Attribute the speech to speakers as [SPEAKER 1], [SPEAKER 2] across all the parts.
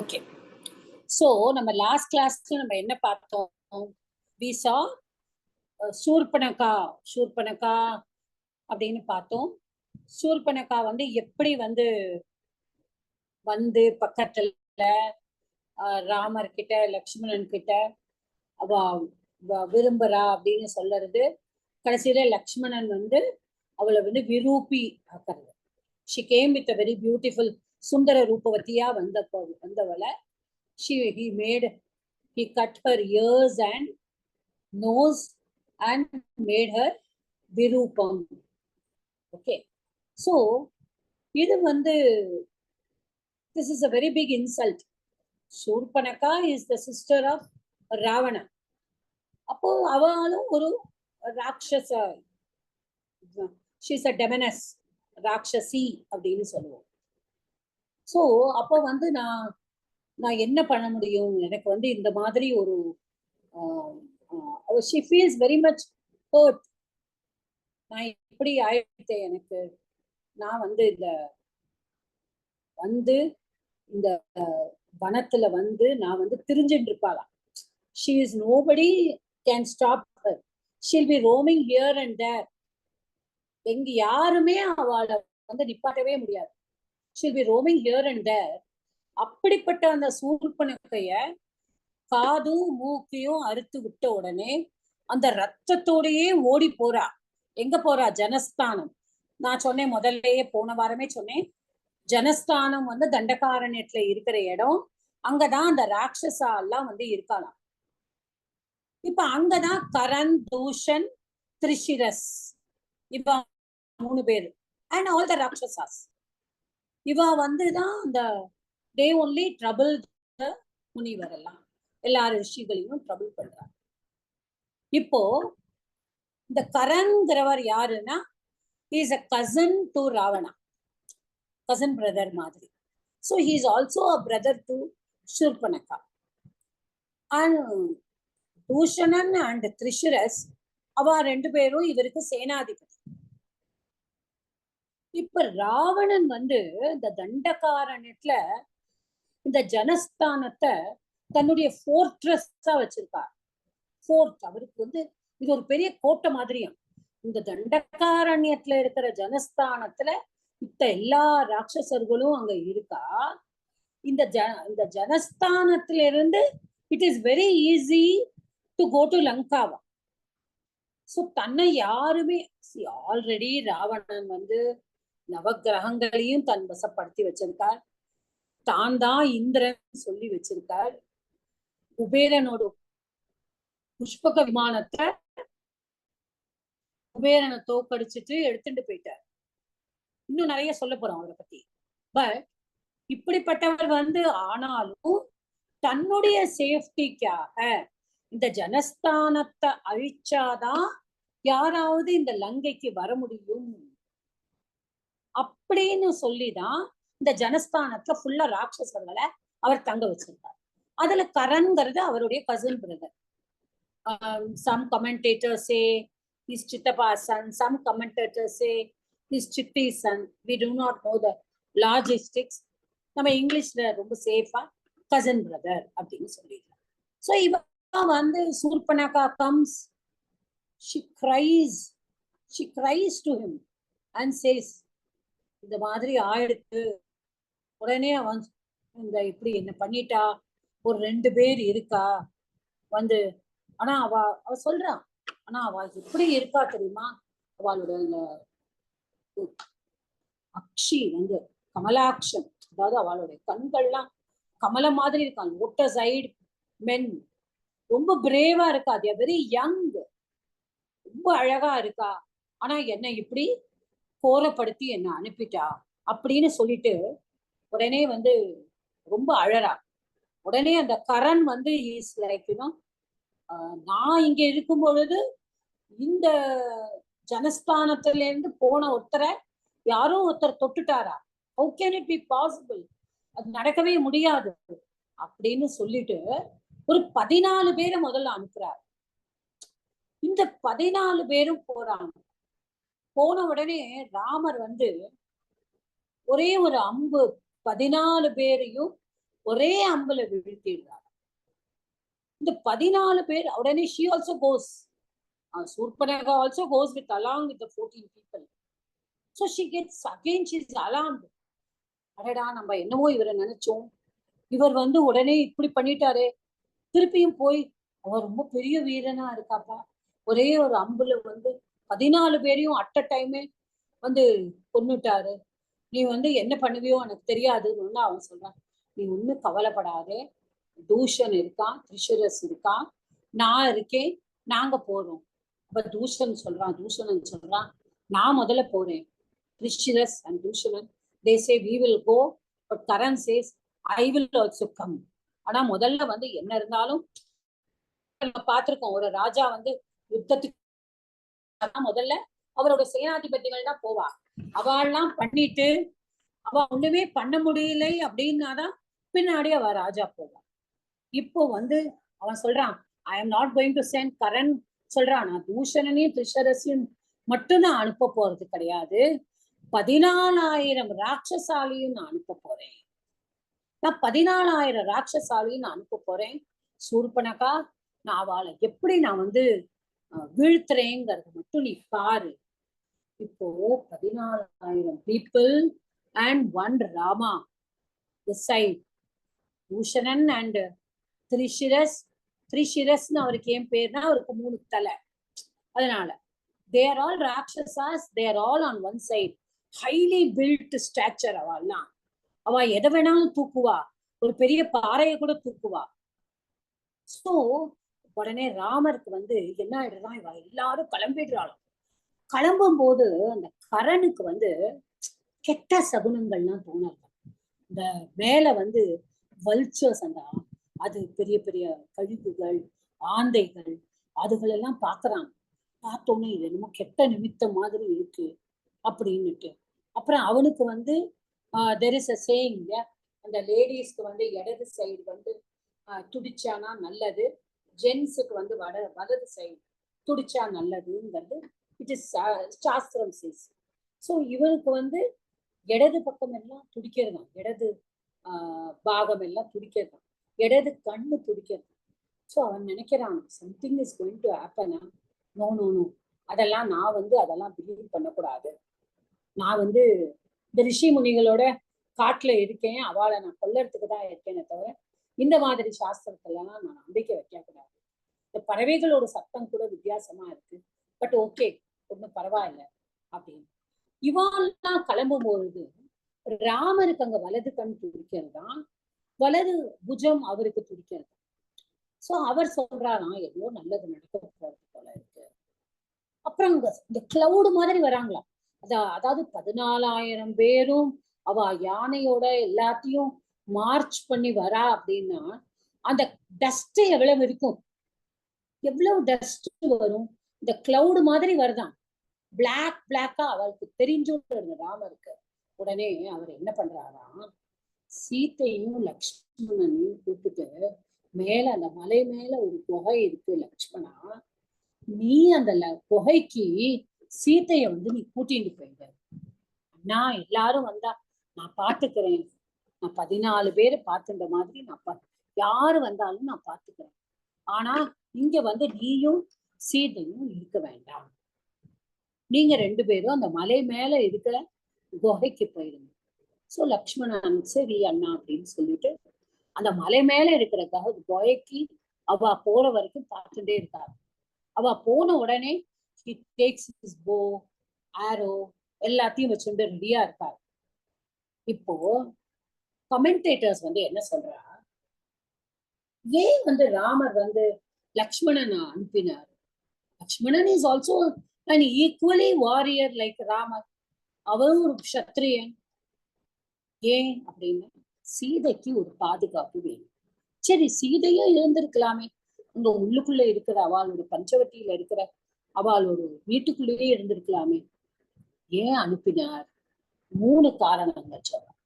[SPEAKER 1] Okay. So நம்ம last கிளாஸ்ல நம்ம என்ன பார்த்தோம்? வி சா சூர்பனகா அப்படின்னு பார்த்தோம். சூர்பனகா வந்து எப்படி வந்து பக்கத்துல ராமர் கிட்ட லக்ஷ்மணன் கிட்ட அவ விரும்புறா அப்படின்னு சொல்றது. கடைசியில லக்ஷ்மணன் வந்து அவளை வந்து விரூபி ஆக்கிறது. She came with a very beautiful சுந்தர ரூபவதியா வந்தவளை he cut her ears and nose and made her virupam. Okay, so இது வந்து this is a very big insult. Shurpanaka is the sister of Ravana. அப்போ அவளும் ஒரு ராட்சச, she's a demoness, ராட்சசி அப்படின்னு சொல்லுவோம். ஸோ அப்போ வந்து நான் என்ன பண்ண முடியும்? எனக்கு வந்து இந்த மாதிரி ஒரு she feels very much hurt. நான் இப்படி ஆயிட்டேன், எனக்கு நான் வந்து இந்த வனத்துல நான் திரிஞ்சுட்டு இருப்பாளாம். she is nobody can stop her. she'll be roaming here and there. எங்க யாருமே அவளை நிப்பாட்டவே முடியாது. she'll be roaming here and there. அப்படிப்பட்ட அந்த சூர்பனகைய காதும் மூக்கையும் அறுத்து விட்ட உடனே அந்த ரத்தத்தோடையே ஓடி போறா. எங்க போறா? ஜனஸ்தானம். நான் சொன்னேன், முதல்லயே போன வாரமே சொன்னேன், ஜனஸ்தானம் தண்டகாரண்யத்துல இருக்கிற இடம். அங்கதான் அந்த ராட்சசா எல்லாம் இருக்கலாம். இப்ப அங்கதான் கரண், தூஷன், திரிஷிரஸ், இவ 3 பேரு அண்ட் ஆல் த ராட்சசாஸ். இவ தான் அந்த they only trouble the முனிவர் எல்லாம், எல்லா ரிஷிகளையும் ட்ரபிள் பண்றாங்க. இப்போ இந்த கரண்ங்கிறவர் யாருன்னா, he is a cousin to Ravana, cousin brother மாதிரி. So he is also a brother to Shurpanaka. And Dushanan and Trishiras அவ 2 பேரும் இவருக்கு சேனாதிபதி. இப்ப ராவணன் இந்த தண்டகாரண்யத்துல இந்த ஜனஸ்தானத்தை தன்னுடைய ஃபோர்ட்ரஸா வச்சிருக்கார். ஃபோர்ட் அவருக்கு இது ஒரு பெரிய கோட்டை மாதிரியும். இந்த தண்டகாரண்யத்துல இருக்கிற ஜனஸ்தானத்துல எல்லா ராட்சசர்களும் அங்க இருக்கா. இந்த ஜனஸ்தானத்துல இருந்து it is very easy to go to லங்காவா. ஸோ தன்னை யாருமே ஆல்ரெடி ராவணன் நவகிரகங்களையும் தன் வசப்படுத்தி வச்சிருக்கார். தான் தான் இந்திரன் சொல்லி வச்சிருக்கார். குபேரனோட புஷ்பக விமானத்தை குபேரனை தோக்கடிச்சிட்டு எடுத்துட்டு போயிட்டார். இன்னும் நிறைய சொல்ல போறோம் அவரை பத்தி. பட் இப்படிப்பட்டவர் ஆனாலும் தன்னுடைய சேஃப்டிக்காக இந்த ஜனஸ்தானத்தை அழிச்சாதான் யாராவது இந்த லங்கைக்கு வர முடியும் அப்படின்னு சொல்லிதான் இந்த ஜனஸ்தானத்துல ஃபுல்லா ராட்சசர்களை அவர் தங்க வச்சிருக்கார். அதுல கரண்ங்கிறது அவருடைய cousin brother. some commentators say his chittapa's son, some commentators say his chitti's son. We do not know the logistics. நம்ம இங்கிலீஷ்ல ரொம்ப சேஃபா கசின் பிரதர் அப்படின்னு சொல்லிடலாம். ஸோ இவ Surpanakha comes, she cries to him and says, இந்த மாதிரி ஆயிடுத்து. உடனே அவன் இப்படி என்ன பண்ணிட்டா, ஒரு 2 பேர் இருக்கா ஆனா அவ சொல்றான், ஆனா அவ எப்படி இருக்கா தெரியுமா? அவளோட அந்த அக்ஷி கமலாட்சம், அதாவது அவளுடைய கண்கள்லாம் கமல மாதிரி இருக்கான். லோட்டஸ் ஐட் மென், ரொம்ப பிரேவா இருக்கா. அது வெரி யங், ரொம்ப அழகா இருக்கா. ஆனா என்ன இப்படி கோரப்படுத்தி என்ன அனுப்பிட்டா அப்படின்னு சொல்லிட்டு உடனே ரொம்ப அழறா. உடனே அந்த கரண் இஸ் லைக் நான் இங்க இருக்கும் பொழுது இந்த ஜனஸ்தானத்துல இருந்து போன ஒருத்தரை யாரோ ஒருத்தர் தொட்டுட்டாரா? How can it be possible? அது நடக்கவே முடியாது அப்படின்னு சொல்லிட்டு ஒரு 14 பேரை முதல்ல அனுப்புறாரு. இந்த 14 பேரும் போறாங்க. போன உடனே ராமர் ஒரே ஒரு அம்பு 14 பேரையும் ஒரே அம்புல வீழ்த்திடுறார். இந்த 14 பேர் உடனே she also goes. Surpanakha also goes with along with the 14 people. So she gets again, she is alarmed. அடடா, நம்ம என்னவோ இவரை நினைச்சோம், இவர் வந்து உடனே இப்படி பண்ணிட்டாரே, திருப்பியும் போய் அவர் ரொம்ப பெரிய வீரனா இருக்காப்பா, ஒரே ஒரு அம்புல வந்து 14 பேரையும் அட் அ டைமே வந்து கொன்னுட்டாரு, நீ வந்து என்ன பண்ணுவியோ எனக்கு தெரியாதுன்னு அவன் சொல்றான். நீ ஒன்னும் கவலைப்படாதே, தூஷன் இருக்கான், திரிஷுரஸ் இருக்கான், நான் இருக்கேன், நாங்க போறோம். அப்ப தூஷணன் சொல்றான் நான் முதல்ல போறேன். Trishiras and Dushanan they say we will go, but Karan says I will also come. ஆனா முதல்ல வந்து என்ன இருந்தாலும் நம்ம பார்த்திருக்கோம், ஒரு ராஜா வந்து யுத்தத்துக்கு முதல்ல அவரோட சேனாதிபதிகள் தான் போவா. அவெல்லாம் பண்ணிட்டு அவ ஒண்ணுமே பண்ண முடியலை அப்படின்னாதான் பின்னாடி அவ ராஜா போவா. இப்போ வந்து அவன் சொல்றான், I am not going to send Karan சொல்றான், நான் தூஷணனையும் திரிஷரஸையும் மட்டும் நான் அனுப்ப போறது கிடையாது, 14,000 ராட்சசாலியும் நான் அனுப்ப போறேன். நான் 14,000 ராட்சசாலியும் நான் அனுப்ப போறேன். சூர்பனகா, நான் அவளை எப்படி நான் வந்து வீழ்த்துறேங்கிறது மட்டும் நீ பாரு. இப்போ 14,000 people and one Rama decide. பூஷணன் and திரிஷிரஸ்னு அவருக்கு ஏன் பேர்னா அவருக்கு 3 தலை, அதனால they are all rakshasas, they are all on one side, highly built stature. அவெல்லாம் அவ எதை வேணாலும் தூக்குவா, ஒரு பெரிய பாறையை கூட தூக்குவா. சோ உடனே ராமருக்கு வந்து என்ன ஆயிடுறான், இவ எல்லாரும் கிளம்பிடுறாளும். கிளம்பும் போது அந்த கரனுக்கு வந்து கெட்ட சகுனங்கள்லாம் தோணல. இந்த மேல வந்து வல்ச்சர்ஸ், அந்த அது பெரிய பெரிய கழிவுகள், ஆந்தைகள், அதுகளெல்லாம் பாக்குறான். பார்த்தோன்னே இது என்னமோ கெட்ட நிமித்தம் மாதிரி இருக்கு அப்படின்னுட்டு. அப்புறம் அவனுக்கு வந்து தெர் இஸ் அ சேயிங், அந்த லேடிஸ்க்கு வந்து இடது சைடு வந்து துடிச்சானா நல்லது, ஜென்ஸுக்கு வந்து வலது சைடு துடிச்சா நல்லதுங்கிறது இட் இஸ் சாஸ்திரம் சேஸ். ஸோ இவனுக்கு வந்து இடது பக்கம் எல்லாம் துடிக்கிறதான், இடது பாகம் எல்லாம் துடிக்கிறதான், இடது கண்ணு துடிக்கிறது. ஸோ அவன் நினைக்கிறான் something is going to happen. No no no, அதெல்லாம் நான் வந்து அதெல்லாம் பிலீவ் பண்ணக்கூடாது. நான் வந்து இந்த ரிஷி முனிகளோட காட்டுல இருக்கேன், அவளை நான் கொல்லறதுக்கு தான் இருக்கேனே தவிர இந்த மாதிரி சாஸ்திரத்தெல்லாம் நான் நம்பிக்கை வைக்க கூடாது. இந்த பறவைகளோட சத்தம் கூட வித்தியாசமா இருக்கு, பட் ஓகே, ஒன்றும் பரவாயில்ல அப்படின்னு. இவாள்லாம் கிளம்பும் பொழுது ராமருக்கு அங்க வலது கண் துடிக்கிறதுதான், வலது புஜம் அவருக்கு துடிக்கிறது. சோ அவர் சொல்றாராம் எவ்வளவு நல்லது நடக்க போறது போல இருக்கு. அப்புறம் இந்த கிளவுடு மாதிரி வராங்களாம், அதாவது 14,000 பேரும் அவ யானையோட எல்லாத்தையும் மார்ச் பண்ணி வரா அப்படின்னா அந்த டஸ்ட் எவ்வளவு இருக்கும், எவ்வளவு டஸ்ட் வரும், இந்த கிளவுடு மாதிரி வருதான், பிளாக்கா அவளுக்கு தெரிஞ்சுட்டு ராமருக்கு. உடனே அவர் என்ன பண்றாராம், சீத்தையும் லக்ஷ்மணனையும் கூப்பிட்டு மேல அந்த மலை மேல ஒரு குகை இருக்கு லக்ஷ்மணா, நீ அந்த குகைக்கு சீத்தைய வந்து நீ கூட்டிட்டு போயிட, நான் எல்லாரும் வந்தா நான் பாத்துக்கிறேன், நான் 14 பேரு பாத்துட்ட மாதிரி நான் யாரு வந்தாலும் நான் பாத்துக்கிறேன், ஆனா இங்க வந்து நீயும் சீதையும் இருக்க வேண்டாம், நீங்க 2 பேரும் அந்த மலை மேல இருக்கிற குகைக்கு போயிடுங்க. சோ லக்ஷ்மணன் சரி அண்ணா அப்படின்னு சொல்லிட்டு அந்த மலை மேல இருக்கிற குகைக்கு அவ போற வரைக்கும் பார்த்துட்டே இருக்காரு. அவ போன உடனே he takes his bow, arrow எல்லாத்தையும் வச்சுட்டு ரெடியா இருக்காரு. இப்போ கமெண்டேட்டர்ஸ் வந்து என்ன சொல்றா, ஏன் வந்து ராமர் வந்து லக்ஷ்மணனை அனுப்பினார்? Lakshmanan is also an equally warrior like Ramar, அவரும் ஒரு க்ஷத்ரியன். ஏன் அப்படின்னா சீதைக்கு ஒரு பாதுகாப்பு வேணும். சரி, சீதையும் இருந்திருக்கலாமே, உங்க உள்ளுக்குள்ள இருக்கிற அவளோட பஞ்சவட்டியில இருக்கிற அவளோட வீட்டுக்குள்ளேயே இருந்திருக்கலாமே, ஏன் அனுப்பினார்? 3 காரணங்கள் சொல்றார்.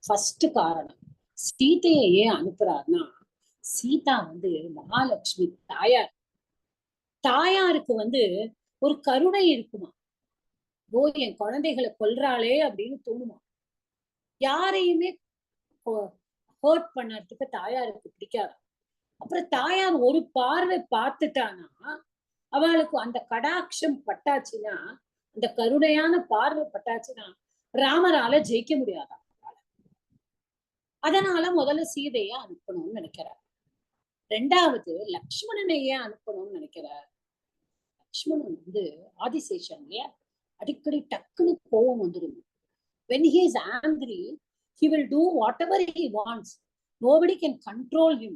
[SPEAKER 1] ஃபர்ஸ்ட் காரணம், சீதையை ஏன் அனுப்புறாருன்னா, சீதா வந்து மகாலட்சுமி தாயார், தாயாருக்கு வந்து ஒரு கருணை இருக்குமா, ஓ என் குழந்தைகளை கொல்றாளே அப்படின்னு தோணுமா, யாரையுமே ஹர்ட் பண்ணறதுக்கு தாயாருக்கு பிடிக்காது. அப்புறம் தாயார் ஒரு பார்வை பார்த்துட்டானா அவளுக்கு அந்த கடாட்சம் பட்டாச்சுன்னா, அந்த கருணையான பார்வை பட்டாச்சுன்னா ராமரால ஜெயிக்க முடியாதா. அதனால முதல்ல சீதைய அனுப்பணும்னு நினைக்கிறார். ரெண்டாவது லக்ஷ்மணனை ஏன் அனுப்பணும்னு நினைக்கிறார். லக்ஷ்மணன் வந்து ஆதிசேஷன் இல்லையா, அடிக்கடி டக்குன்னு கோபம் வந்துடும். when he is angry he will do whatever he wants, nobody can control him.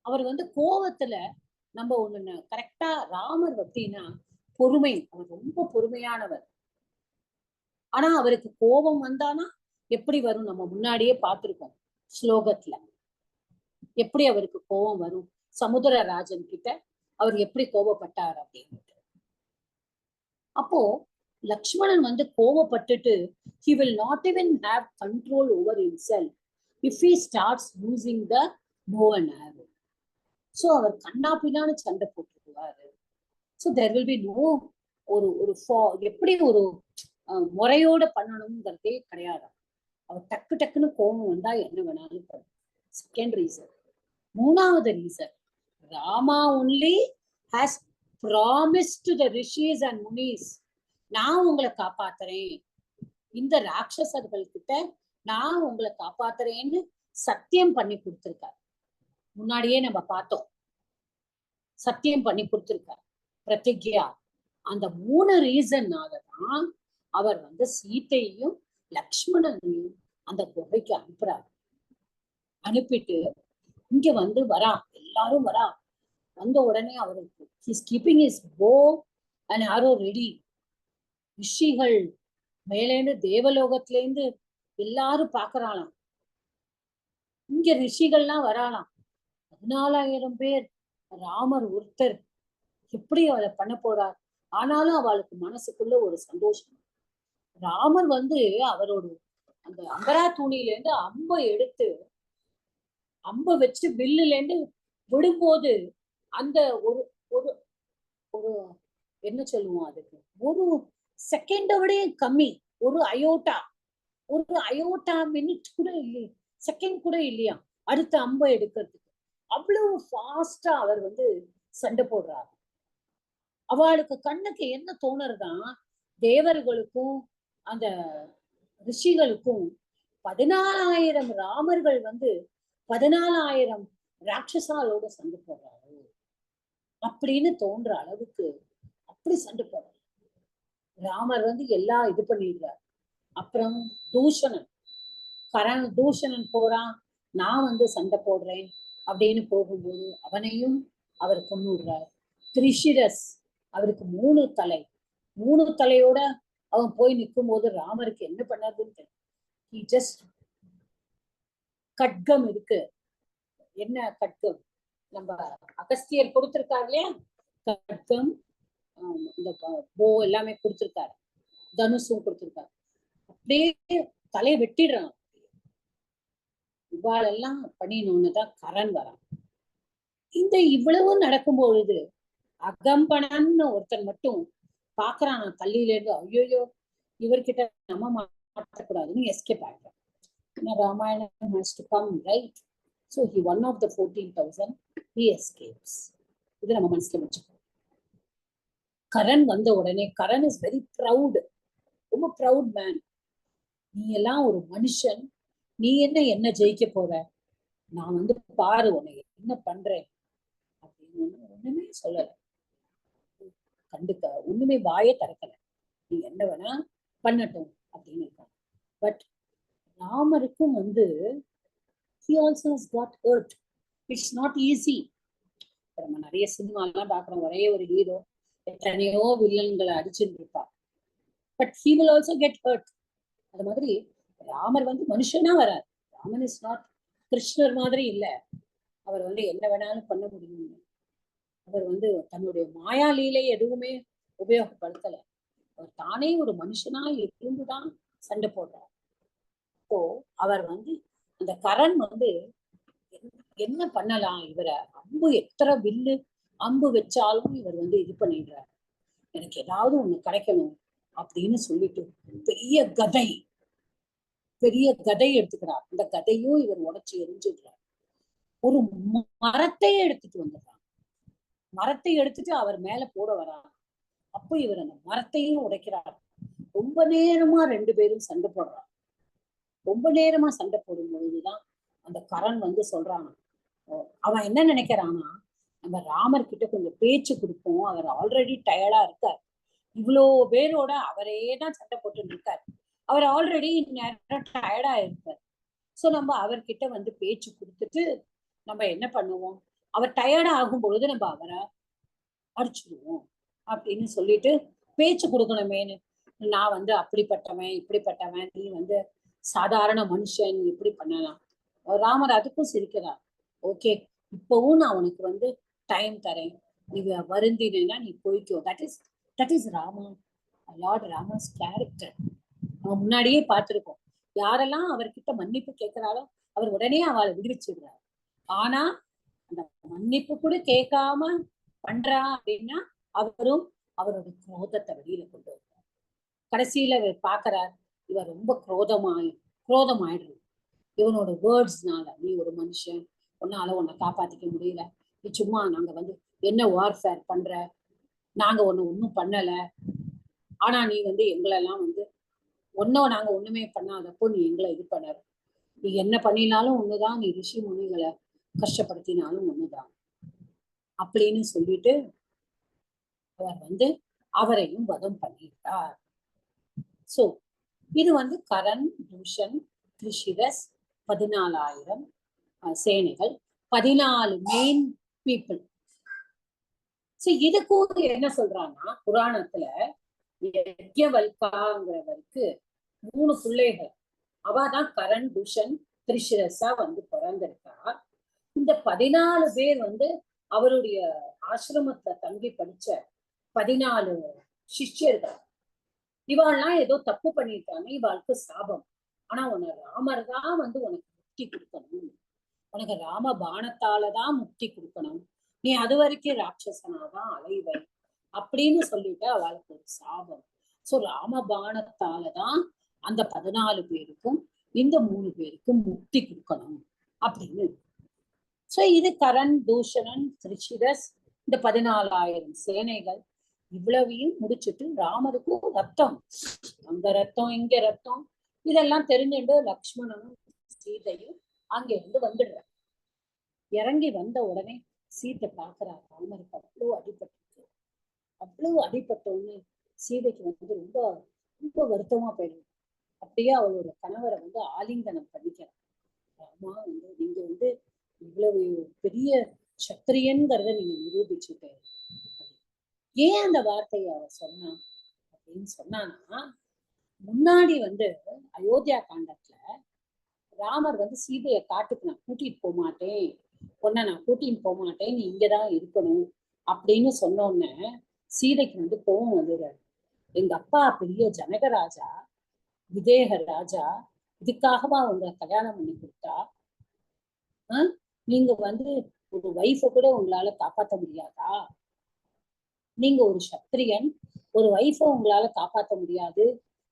[SPEAKER 1] அவர் வந்து கோபத்துல நம்ம ஒண்ணு கரெக்டா ராமர் அப்படின்னா பொறுமை, அவர் ரொம்ப பொறுமையானவர். ஆனா அவருக்கு கோபம் வந்தானா எப்படி வரும் நம்ம முன்னாடியே பார்த்திருக்கோம் ஸ்லோகத்துல. எப்படி அவருக்கு கோபம் வரும், சமுத்திரராஜன் கிட்ட அவர் எப்படி கோபப்பட்டார் அப்படின்னு. அப்போ லக்ஷ்மணன் வந்து கோபப்பட்டுட்டு he will not even have control over himself if he starts using the bow and arrow. So அவர் கண்ணாப்பினான்னு சண்டை போட்டுக்குவாரு. So there will be no ஒரு எப்படி ஒரு முறையோட பண்ணணுங்கிறதே கிடையாது. அவர் டக்கு டக்குன்னு கோபம் வந்தா என்ன வேணாலும் பண்ணும். Second reason. மூணாவது reason, Rama only has promised to the rishis and munis, நான் உங்களை காப்பாத்துறேன், இந்த ராட்சசர்கள் கிட்ட நான் உங்களை காப்பாத்துறேன்னு சத்தியம் பண்ணி கொடுத்திருக்காரு. முன்னாடியே நம்ம பார்த்தோம், சத்தியம் பண்ணி கொடுத்திருக்காரு பிரதிஜ்யா. அந்த 3 ரீசன்னாலதான் அவர் வந்து சீத்தையும் லக்ஷ்மணனையும் அந்த குகைக்கு அனுப்புறாரு. அனுப்பிட்டு இங்க வந்து வரா, எல்லாரும் வரா. வந்த உடனே அவருக்கு he's keeping his bow and arrow ready. ரிஷிகள் மேலேந்து தேவலோகத்துல இருந்து எல்லாரும் பாக்குறாளாம். இங்க ரிஷிகள்லாம் வராளாம். 14,000 பேர், ராமர் ஒருத்தர் எப்படி அவளை பண்ண போறார். ஆனாலும் அவளுக்கு மனசுக்குள்ள ஒரு சந்தோஷம். ராமர் வந்து அவரோட அந்த அம்பரா தூணில இருந்து அம்பை எடுத்து அம்பை வச்சு வில்லுல இருந்து விடும்போது அந்த ஒரு ஒரு ஒரு என்ன சொல்லுவோம் அதுக்கு, ஒரு செகண்டோட கம்மி, ஒரு அயோட்டா மினிட் கூட இல்லையா, செகண்ட் கூட இல்லையா அடுத்த அம்பை எடுக்கிறதுக்கு. அவ்வளவு ஃபாஸ்டா அவர் வந்து சண்டை போடுறாரு. அவளுக்கு கண்ணுக்கு என்ன தோணுறதான், தேவர்களுக்கும் அந்த ரிஷிகளுக்கும் 14,000 ராமர்கள் வந்து 14,000 ராட்சசாலோட சண்டை போடுறாரு அப்படின்னு தோன்ற அளவுக்கு அப்படி சண்டை போடுறாரு. ராமர் வந்து எல்லாம் இது பண்ணிடுறார். அப்புறம் தூஷணன் போறான், நான் வந்து சண்டை போடுறேன் அப்படின்னு போகும்போது அவனையும் அவர் கொன்னுடுறார். திரிஷிரஸ், அவருக்கு 3 தலையோட அவன் போய் நிற்கும் போது ராமருக்கு என்ன பண்ணாதுன்னு தெரியும். he just கட்கம் இருக்கு, என்ன கட்கம் நம்ம அகஸ்தியர் கொடுத்திருக்காரு இல்லையா, கட்கம் இந்த போ எல்லாமே கொடுத்திருக்காரு, தனுஷும் கொடுத்திருக்காரு. அப்படியே தலையை வெட்டிடுறான். இவாளெல்லாம் பண்ணினோன்னுதான் கரண் வரான். இந்த இவ்வளவு நடக்கும் பொழுது அகம்பனன்னு ஒருத்தன் மட்டும் பாக்குறான் தள்ளியில இருந்து, ஐயோயோ இவர்கிட்ட நம்ம மாட்டக்கூடாதுன்னு எஸ்கேப் ஆயிடுறான். Ramayanam has to come, right? So he one of the 14,000 he escapes. இது நம்ம மனசுல வச்சுக்கோ. கரண் வந்த உடனே, கரண் இஸ் வெரி ப்ரௌட், ரொம்ப ப்ரௌட் மேன். நீ எல்லாம் ஒரு மனுஷன், நீ என்ன ஜெயிக்க போற, நான் வந்து பாரு உன்னை என்ன பண்றேன் அப்படின்னு ஒண்ணுமே சொல்லல, கண்டுக்க ஒண்ணுமே வாயே திறக்கல. நீ என்ன வேணா பண்ணட்டும் அப்படின்னு இருக்காங்க. பட் ராமருக்கும் வந்து he also has got hurt. It's not easy. நம்ம நிறைய சினிமா எல்லாம் பாக்குறோம், ஒரே ஒரு ஹீரோ எத்தனையோ வில்லன்களை அடிச்சுட்டு இருப்பா. But he will also get hurt. அது மாதிரி ராமர் வந்து மனுஷனா வராது. ராமன் இஸ் நாட் கிருஷ்ணர் மாதிரி இல்ல, அவர் வந்து என்ன வேணாலும் பண்ண முடியும். அவர் வந்து தன்னுடைய மாயா லீலை எதுவுமே உபயோகப்படுத்தல. அவர் தானே ஒரு மனுஷனா இருந்துதான் சண்டை போடுறார். இப்போ அவர் வந்து அந்த கரண் வந்து என்ன பண்ணலாம், இவரை அம்பு எத்தனை வில்லு அம்பு வச்சாலும் இவர் வந்து இது பண்ணிடுறார். எனக்கு ஏதாவது ஒண்ணு கிடைக்கணும் அப்படின்னு சொல்லிட்டு பெரிய கதை பெரிய கதை எடுத்துக்கிறார். இந்த கதையும் இவர் உடைச்சு எரிஞ்சிடுறார். ஒரு மரத்தையே எடுத்துட்டு வந்துடுறார். மரத்தை எடுத்துட்டு அவர் மேல போட வர்றார். அப்போ இவர் அந்த மரத்தையும் உடைக்கிறார். ரொம்ப நேரமா 2 பேரும் சண்டை போடுறார். ரொம்ப நேரமா சண்டை போடும் பொழுதுதான் அந்த கரண் வந்து சொல்றான், அவன் என்ன நினைக்கிறான்னா, நம்ம ராமர் கிட்ட கொஞ்சம் பேச்சு கொடுப்போம், அவர் ஆல்ரெடி டயர்டா இருக்கார், இவ்வளோ பேரோட அவரே தான் சண்டை போட்டு இருக்கார், அவர் ஆல்ரெடி நேரம் டயர்டா இருக்கார். சோ நம்ம அவர்கிட்ட வந்து பேச்சு கொடுத்துட்டு நம்ம என்ன பண்ணுவோம், அவர் டயர்டா ஆகும் பொழுது நம்ம அவரை அடிச்சுடுவோம் அப்படின்னு சொல்லிட்டு பேச்சு கொடுக்கணுமேனு, நான் வந்து அப்படிப்பட்டவன் இப்படிப்பட்டவன், நீ வந்து சாதாரண மனுஷன், இப்படி பண்ணலாம். ராமர் அதுக்கும் சிரிக்கிறார். ஓகே, இப்பவும் நான் உனக்கு வந்து டைம் தரேன், நீ வருந்தினா நீ போய்க்கோ. That is Rama, lord Ramar's character. நம்ம முன்னாடியே பார்த்திருக்கோம், யாரெல்லாம் அவர்கிட்ட மன்னிப்பு கேட்கிறாரோ அவர் உடனே அவளை விடுவிச்சுடுறார். ஆனா அந்த மன்னிப்பு கூட கேட்காம பண்றா அப்படின்னா அவரும் அவருடைய குரோதத்தை வெளியில கொண்டு வருவார். கடைசியில பாக்குறார், இவர் ரொம்ப குரோதமாயிடுறது இவனோட வேர்ட்ஸ்னால. நீ ஒரு மனுஷன், உன்னால உன்னை காப்பாத்திக்க முடியல, நீ சும்மா நாங்க வந்து என்ன வார்ஃபேர் பண்ற, நாங்க ஒண்ணும் பண்ணல, ஆனா நீ வந்து எங்களெல்லாம் வந்து நாங்க ஒண்ணுமே பண்ணாதப்போ நீ எங்களை இது பண்ண, நீ என்ன பண்ணினாலும் ஒண்ணுதான், நீ ரிஷி முனிகளை கஷ்டப்படுத்தினாலும் ஒண்ணுதான் அப்படின்னு சொல்லிட்டு அவர் வந்து அவரையும் வதம் பண்ணிட்டார். சோ இது வந்து கரண், தூஷன், திரிஷிரஸ், 14,000 சேனைகள், 14 மெயின் பீப்புள். சோ இதுக்கும் என்ன சொல்றாங்கன்னா, புராணத்துல யஜ்ஞவல்காங்கிறவருக்கு 3 பிள்ளைகள், அவதான் கரண், தூஷன், திரிஷிரஸா வந்து பிறந்திருக்கா. இந்த 14 பேர் வந்து அவருடைய ஆசிரமத்துல தங்கி படிச்ச 14 சிஷ்யர்கள். இவாள்லாம் ஏதோ தப்பு பண்ணிருக்காங்க, இவாளுக்கு சாபம். ஆனா ராமர் தான் வந்து உனக்கு முக்தி கொடுக்கணும், உனக்கு ராம பானத்தாலதான் முக்தி கொடுக்கணும், நீ அது வரைக்கும் ராட்சசனாதான் அலைவை அப்படின்னு சொல்லிட்டு அவளுக்கு ஒரு சாபம். சோ ராம பானத்தாலதான் அந்த 14 பேருக்கும் இந்த 3 பேருக்கும் முக்தி கொடுக்கணும் அப்படின்னு. சோ இது கரண், தூஷணன், திரிஷிரஸ், இந்த 14,000 சேனைகள் இவ்வளவையும் முடிச்சுட்டு ராமருக்கும் ரத்தம், அங்க ரத்தம் இங்க ரத்தம் இதெல்லாம் தெரிஞ்சுட்டு லக்ஷ்மணனும் சீதையும் அங்க இருந்து வந்துடுற. இறங்கி வந்த உடனே சீத்தை பாக்குறாரு, ராமருக்கு அவ்வளவு அடிபட்டு, அவ்வளவு அடிபட்டோன்னு சீதைக்கு வந்து ரொம்ப ரொம்ப வருத்தமா போயிடும். அப்படியே அவளோட கணவரை வந்து ஆலிங்கனம் பண்ணிக்கிறார். ராமா வந்து நீங்க வந்து இவ்வளவு பெரிய சத்திரியன்கிறத நீங்க நிரூபிச்சுட்டு, ஏன் அந்த வார்த்தையை அவ சொன்னா அப்படின்னு சொன்னான்னா, முன்னாடி வந்து அயோத்தியா காண்டத்துல ராமர் வந்து சீதையை காட்டுக்கு நான் கூட்டிட்டு போக மாட்டேன், உன்னை நான் கூட்டிட்டு போக மாட்டேன், நீ இங்கதான் இருக்கணும் அப்படின்னு சொன்னோன்ன சீதைக்கு வந்து கோவம் வந்துடுறாரு. எங்க அப்பா பெரிய ஜனகராஜா, விதேக ராஜா, இதுக்காகவா உங்களை கல்யாணம் பண்ணி கொடுத்தா? நீங்க வந்து ஒரு வைஃப கூட உங்களால காப்பாற்ற முடியாதா? நீங்க ஒரு சத்திரியன், ஒரு வைஃப உங்களால காப்பாற்ற முடியாது,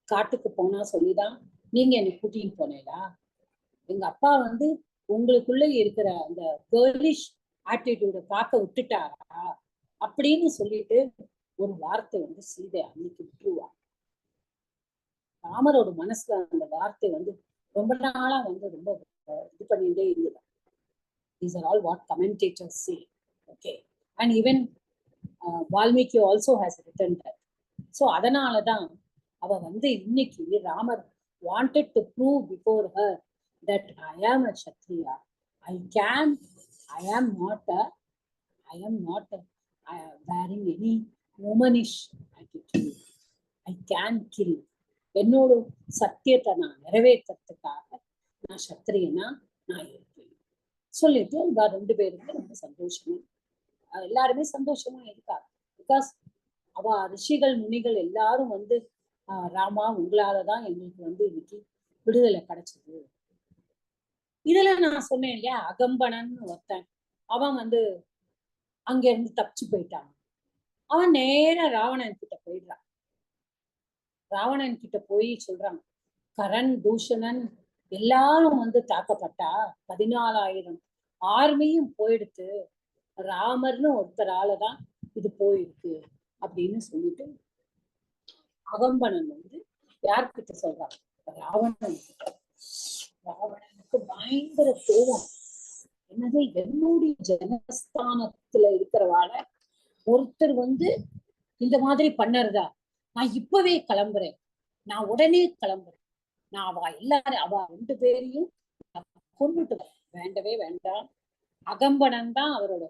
[SPEAKER 1] காட்டுக்கு போனா சொல்லிதான் நீங்க என்னை கூட்டிட்டு போனீங்களா? எங்க அப்பா வந்து உங்களுக்குள்ள இருக்கிற அந்த கேர்லிஷ் ஆட்டிடியூட பார்க்க விட்டுட்டாரா அப்படின்னு சொல்லிட்டு ஒரு வார்த்தை வந்து சீதை அன்னைக்கு விட்டுருவா. ராமரோட மனசுல அந்த வார்த்தை வந்து ரொம்ப நாளா வந்து ரொம்ப இது பண்ணிட்டே இருந்தது. These are all what commentators say. Okay, and even Valmiki also has written that. So அதனாலதான் அவ வந்து இன்னைக்கு Ramar wanted to prove before her that I am a Kshatriya. I am not wearing any womanish attitude. I can kill. என்னோட சத்தியத்தை நான் நிறைவேற்றத்துக்காக நான் சத்திரியனா நான் இருப்பேன் சொல்லிட்டு இவ 2 பேருக்கு ரொம்ப சந்தோஷமா, எல்லாருமே சந்தோஷமா இருக்காங்க. பிகாஸ் அவ ரிஷிகள் முனிகள் எல்லாரும் வந்து ராமா உங்களாலதான் எங்களுக்கு வந்து இன்னைக்கு விடுதலை கிடைச்சது. இதுல நான் சொன்னேன் இல்லையா, அகம்பனன் ஒருத்தன், அவன் வந்து அங்க இருந்து தப்பிச்சு போயிட்டான். அவன் நேரா ராவணன் கிட்ட போயிடுறான். ராவணன் கிட்ட போய் சொல்றான், கரண், தூஷணன், எல்லாரும் வந்து தாக்கப்பட்டா 14,000 ஆர்மியும் போயிடுத்து, ராமர்னு ஒருத்தராலதான் இது போயிருக்கு அப்படின்னு சொல்லிட்டு அகம்பனன் வந்து யார்கிட்ட சொல்றான்? ராவணன். ராவணனுக்கு பயங்கர கோபம். என்னது, என்னுடைய ஜனஸ்தானத்துல இருக்கிறவாள ஒருத்தர் வந்து இந்த மாதிரி பண்ணறதா? நான் இப்பவே கிளம்புறேன், நான் உடனே கிளம்புறேன், நான் அவ எல்லாரும் அவ 2 பேரையும் கொண்டுட்டு வரேன். வேண்டவே வேண்டாம். அகம்பனன் தான் அவரோட.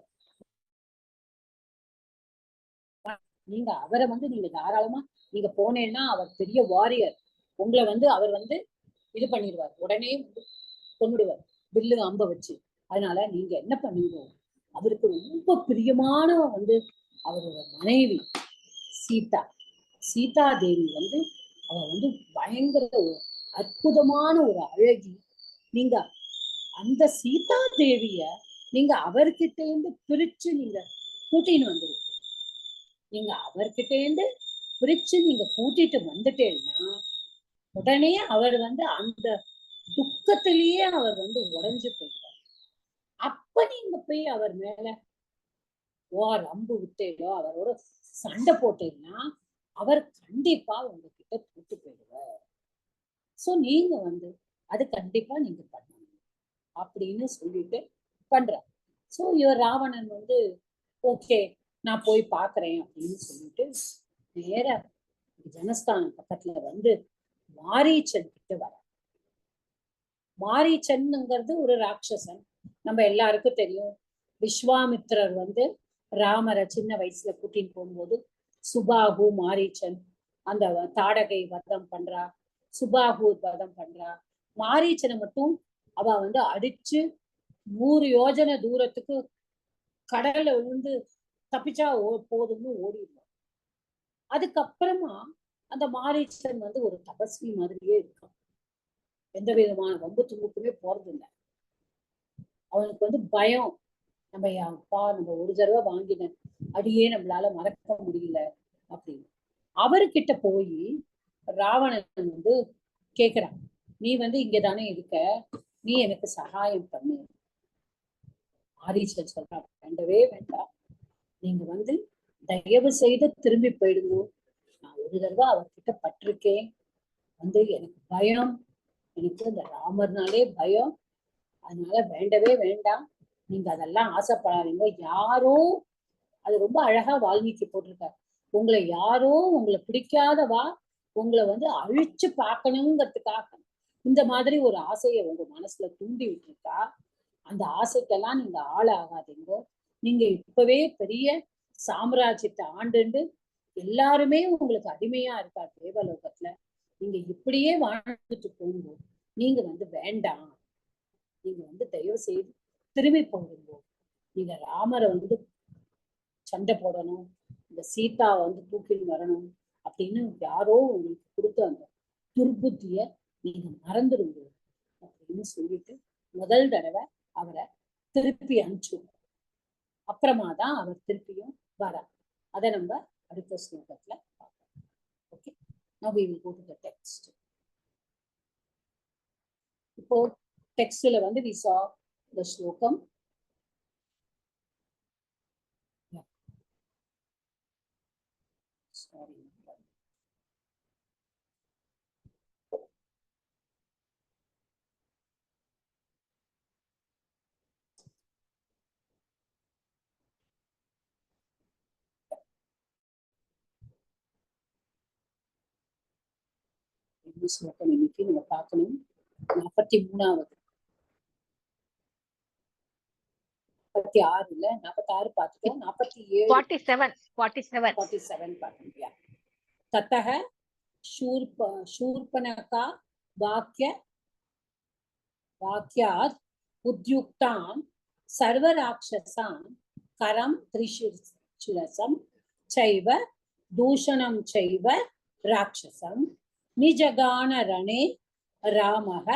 [SPEAKER 1] நீங்க அவரை வந்து நீங்க தாராளமா நீங்க போனேன்னா அவர் பெரிய வாரியர், உங்களை வந்து அவர் வந்து இது பண்ணிடுவார், உடனே கொண்டுடுவார் வில்லு அம்ப வச்சு. அதனால நீங்க என்ன பண்ணுங்க, அவருக்கு ரொம்ப பிரியமான வந்து அவரோட மனைவி சீதா, சீதா தேவி வந்து அவ வந்து பயங்கர அற்புதமான ஒரு அழகி. நீங்க அந்த சீதா தேவிய நீங்க அவர்கிட்ட இருந்து பிரிச்சு நீங்க கூட்டின்னு வந்துருங்க. நீங்க அவர்கிட்ட இருந்து பிரிச்சு நீங்க கூட்டிட்டு வந்துட்டேன்னா உடனே அவர் வந்து அந்த துக்கத்திலேயே அவர் வந்து உடைஞ்சு போயிடுவார். அப்ப நீங்க போய் அவர் மேல அம்பு விட்டேலோ அவரோட சண்டை போட்டீங்கன்னா அவர் கண்டிப்பா உங்ககிட்ட தூட்டு போயிடுவார். சோ நீங்க வந்து அது கண்டிப்பா நீங்க பண்ணணும் அப்படின்னு சொல்லிட்டு பண்ற. சோ இவர் ராவணன் வந்து ஓகே நான் போய் பாக்குறேன் அப்படின்னு சொல்லிட்டு நேர ஜனஸ்தானம் பக்கத்துல வந்து மாரீச்சன் கிட்ட வர. மாரீச்சன்ங்கிறது ஒரு ராட்சசன், நம்ம எல்லாருக்கும் தெரியும். விஸ்வாமித்திரர் வந்து ராமரை சின்ன வயசுல கூட்டின்னு போகும்போது சுபாகு மாரீச்சன் அந்த தாடகை வதம் பண்றா, சுபாகு வதம் பண்றா. மாரீச்சனை மட்டும் அவ வந்து அடிச்சு 100 யோஜனை தூரத்துக்கு கடல்ல விழுந்து தப்பிச்சா போதும்னு ஓடிடுவான். அதுக்கப்புறமா அந்த மாரீச்சன் வந்து ஒரு தபஸ்வி மாதிரியே இருக்கான், எந்த விதமான வம்பு தும்புக்குமே போறது இல்லை. அவனுக்கு வந்து பயம், நம்ம அப்பா நம்ம ஒரு தடவை வாங்கின அடியே நம்மளால மறக்க முடியல அப்படின்னு. அவர்கிட்ட போய் ராவணன் வந்து கேக்குறான், நீ வந்து இங்கதானே இருக்க, நீ எனக்கு சகாயம் பண்ணு. மாரீச்சன் சொல்றான், வேண்டவே வேண்டாம், நீங்க வந்து தயவு செய்து திரும்பி போயிடுங்க, நான் ஒரு தடவை அவர்கிட்ட பட்டிருக்கேன், வந்து எனக்கு பயம், எனக்கு இந்த ராமர்னாலே பயம், அதனால வேண்டவே வேண்டாம், நீங்க அதெல்லாம் ஆசைப்படாதீங்க. யாரோ, அது ரொம்ப அழகா வால்மீகி போட்டிருக்காரு, உங்களை யாரோ உங்களை பிடிக்காதவா உங்களை வந்து அழிச்சு பார்க்கணுங்கிறதுக்காக இந்த மாதிரி ஒரு ஆசையை உங்க மனசுல தூண்டி விட்டுருக்கா. அந்த ஆசைக்கெல்லாம் நீங்க ஆளாகாதீங்க. நீங்க இப்பவே பெரிய சாம்ராஜ்யத்தை ஆண்டுண்டு எல்லாருமே உங்களுக்கு அடிமையா இருக்கா தேவலோகத்துல, நீங்க இப்படியே வாழ்ந்துட்டு போகும்போது நீங்க வந்து வேண்டாம், நீங்க வந்து தயவு செய்து திரும்பி போகும்போது நீங்க ராமரை வந்து சண்டை போடணும், இந்த சீதா வந்து தூக்கில் வரணும் அப்படின்னு யாரோ உங்களுக்கு கொடுத்த அந்த துர்புத்திய நீங்க மறந்துடுங்க அப்படின்னு சொல்லிட்டு முதல் தடவை அவரை திருப்பி அனுப்பிச்சு, அப்புறமா தான் அவர் திருப்பியும் வர. அதை நம்ம அடுத்த ஸ்லோகத்துல பார்க்கலாம். Okay, now we will go to the text. இப்போ டெக்ஸ்ட்ல வந்து we saw the ஸ்லோகம். Sorry. இந்த ஸ்லோகம் இன்னைக்கு நம்ம பார்க்கணும். 43வது 46 இல்ல 46 பார்த்துட்டோம், 47 47 பார்க்கணும். ततः शूर्पणखा वाक्यात् उद्युक्तान् सर्वराक्षसान् करं त्रिशिरसं चैव दूषणं चैव राक्षसं निजगान रणे रामः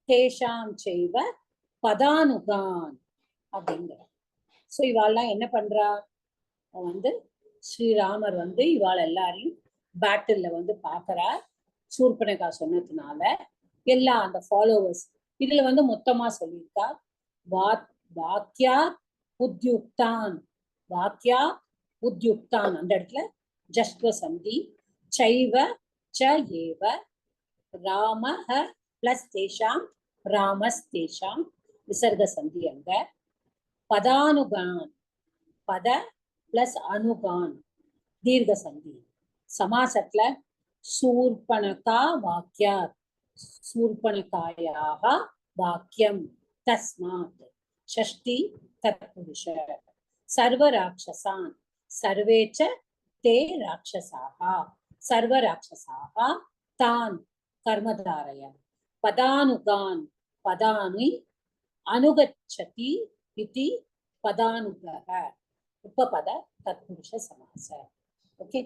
[SPEAKER 1] तेषां चैव पदानुगान् அப்படிங்கிற. ஸோ இவாள்லாம் என்ன பண்றா வந்து ஸ்ரீராமர் வந்து இவாள் எல்லாரையும் பேட்டில்ல வந்து பாக்குறார். சூர்பனகா சொன்னதுனால எல்லாம் அந்த ஃபாலோவர்ஸ். இதுல வந்து மொத்தமா சொல்லியிருக்கா வாக்கியா உத்யுக்தான், வாக்கியா உத்யுக்தான். அந்த இடத்துல ஜஸ்வ சந்தி. சைவ ச ஏவ ராமஹ பிளஸ் தேஷாம் ராமஸ்தேஷாம் விசர்க சந்தி. அங்க பதானுகான், பத பிளஸ் அனுகான் தீர்க்க சந்தி. சமாசத்துல சூர்பணகா வாக்கியாத், சூர்பணகாயாக வாக்கியம். தஸ்மாத் ஷஷ்டி தத்புருஷ. சர்வ ராட்சசான், சர்வே ச தே ராட்சசாக, சர்வ ராட்சசாக தான் கர்மதாரய. பதானுகான், பதானி அனுகச்சதி இதி பதானுகः உபபத தத்புருஷ சமாச. ஓகே,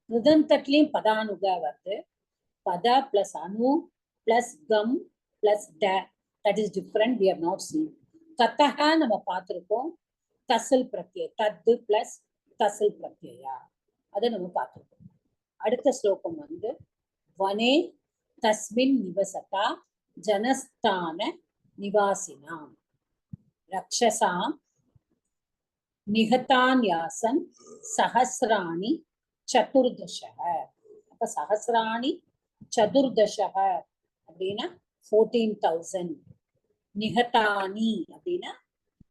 [SPEAKER 1] ருதந்தட்லயும் பதானுக வருது. பத பிளஸ் அனு பிளஸ் கம் பிளஸ் ட. That is different, we have not seen. தத்தக நம்ம பார்த்திருக்கோம். தசில் பிரத்யய, தத்து பிளஸ் தசில் பிரத்யயா, அதை நம்ம பார்த்திருக்கோம். அடுத்த ஸ்லோகம் வந்து வனே தஸ்மின் நிவசதா ஜனஸ்தான நிவாசினாம் ரக்ஷசாம் நிகதான்யாசன் சஹஸ்ராணி சதுர்தசக. அப்ப சஹஸ்ராணி சதுர்தசக அப்படின்னா 14,000. நிகதானி அப்படின்னா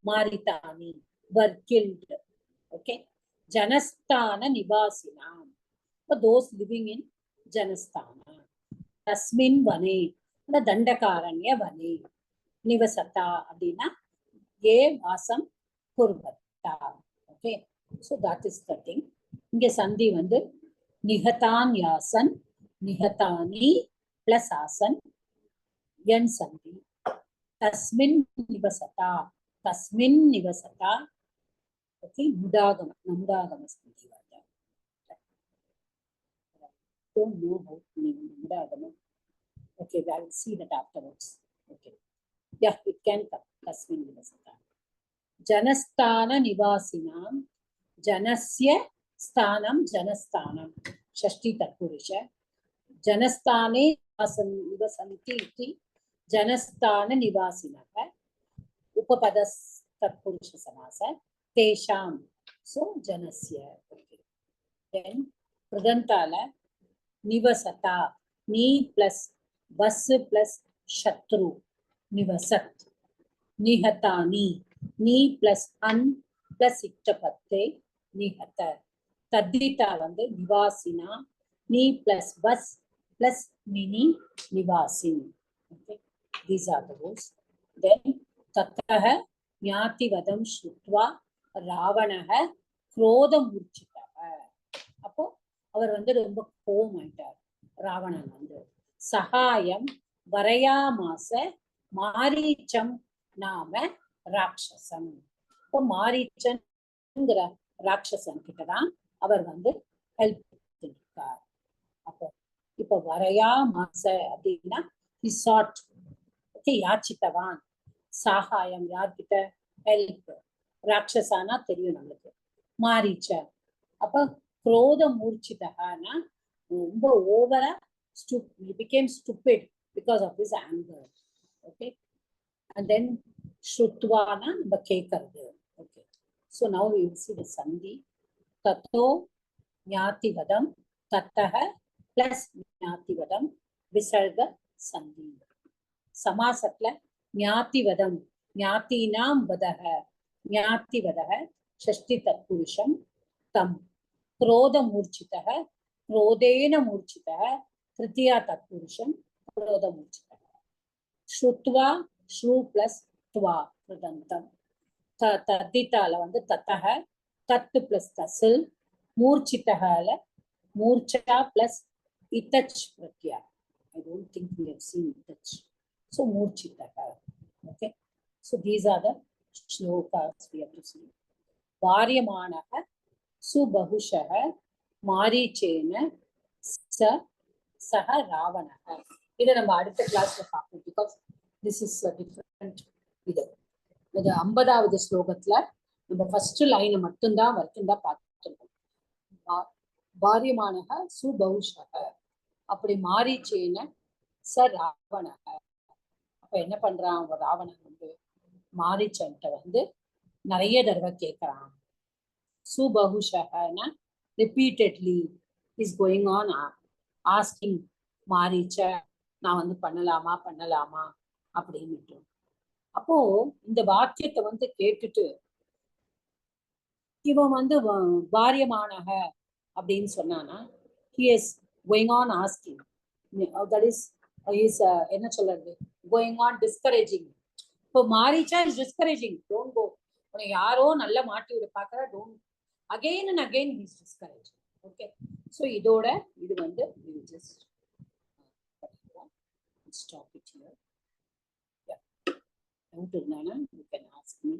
[SPEAKER 1] மாரிதானி, were killed. Okay, ஜனஸ்தான நிவாசினாம், those living in ஜனஸ்தானா. தஸ்மின் வனே, தண்டகாரண்ய வனே. நிவசதா அப்படின்னா ஏ வாசம் குர்வத்தா. Okay, so that is the thing. இங்க சந்தி வந்து நிகதான் யாசன், நிகதானி பிளஸ் ஆசன் என் சந்தி. தஸ்மின் நிவசதா, தஸ்மின் நிவசதா. ஓகே, முடாகம நமுடாகம சந்தி வருது. Don't know how to name mudagama. Okay, I will see that afterwards. Okay, yeah, it can come. Tasmin nivasata. Janasthana nivasinam, janasya sthanam janasthanam. Shashti tatpurusha. Janasthane nivasanti iti janasthana nivasinaha. Upapadas tatpurusha samasa. Tesham. So janasya. Okay. Then pradantala நிவசதா, நீ plus பஸ் plus சத்ரு நிவசத். நிஹதானி, நீ plus அன் plus இட்டபத்தே நிஹத. தத்திதா வந்து நிவாசினா, நீ பிளஸ் பஸ் பிளஸ் மினி நிவாசின். Okay, these are the rules. Then தத்தஹ ஞாதிவதம் ஸ்ருத்வா ராவணஹ குரோதமூர்ச்சிதஹ. அப்போ அவர் வந்து ரொம்ப கோவமாயிட்டார் ராவணன் வந்து. சகாயம் வரையாமாச மாரீச்சம் நாம ராட்சசன். இப்போ மாரீச்சன்ங்கிற ராட்சசன் கிட்டதான் அவர் வந்து ஹெல்ப் பண்ணிருக்கார். அப்போ இப்போ வரையாமாச அப்படின்னா யாச்சித்தவான். சகாயம் யார்கிட்ட? ஹெல்ப். ராட்சசானா தெரியும் நம்மளுக்கு, மாரீச்ச. அப்ப क्रोध मूर्छितः ரொம்ப ஓவரா he became stupid because of his anger. Okay, and then shrutwana நம்ம கேக்குறது. Okay, so now we will see the sandhi. tato ஞாதிவதம், தத்தஹ plus ஞாதிவதம் விசர்க சந்தி. சமாசத்துல ஞாதிவதம், ஞாதீனாம் வதஹ, ஞாதிவதஹ ஷஷ்டி தத்புருஷம் தம். क्रोध मूर्छितः, क्रोधेन मूर्छितः तृतीया तत्पुरुषं क्रोध मूर्छितः. श्रुत्वा, श्रु प्लस त्वा कृदंतम. तद्दिताல வந்து தத்தஹ, தத்து பிளஸ் தசில். மூர்ச்சிதஹல மூர்ச்சா பிளஸ் இதச் பிரத்யா. I don't think we have seen itach. So மூர்ச்சிதஹ. Okay, so these are the shlokas we have to see. வாரியமானஹ சுபகுஷः மாரீச்சேன சஹ ராவணः. இதை நம்ம அடுத்த கிளாஸ்ல பார்ப்போம். Because this is different. இது 50வது ஸ்லோகத்துல நம்ம ஃபர்ஸ்ட் லைனை மட்டும்தான் பார்த்துருக்கோம். வாரியமானஹ சுபகுஷः, அப்படி மாரீச்சேன ச ராவணः. அப்ப என்ன பண்றான் ராவணன் வந்து மாரீச்சன்ட்ட வந்து நிறைய தடவை கேட்கறான். சுபகுஷகன repeatedly is going on asking Maricha, நான் வந்து பண்ணலாமா பண்ணலாமா அப்படின்னுட்டு. அப்போ இந்த வாக்கியத்தை வந்து கேட்டுட்டு இவன் வந்து வாரியமானக அப்படின்னு சொன்னானா, he is going on asking, that is என்ன சொல்றது, going on discouraging. இப்போ மாரீச்சா இஸ் டிஸ்கரேஜிங், டோன்ட் கோ, உன்னை யாரோ நல்ல மாட்டி விட பாக்குற, don't, again and again he is discouraging. Okay, so இதோட இது வந்து just stop it here. Doubt இருந்தானா யூ கேன் ஆஸ்க் மீ.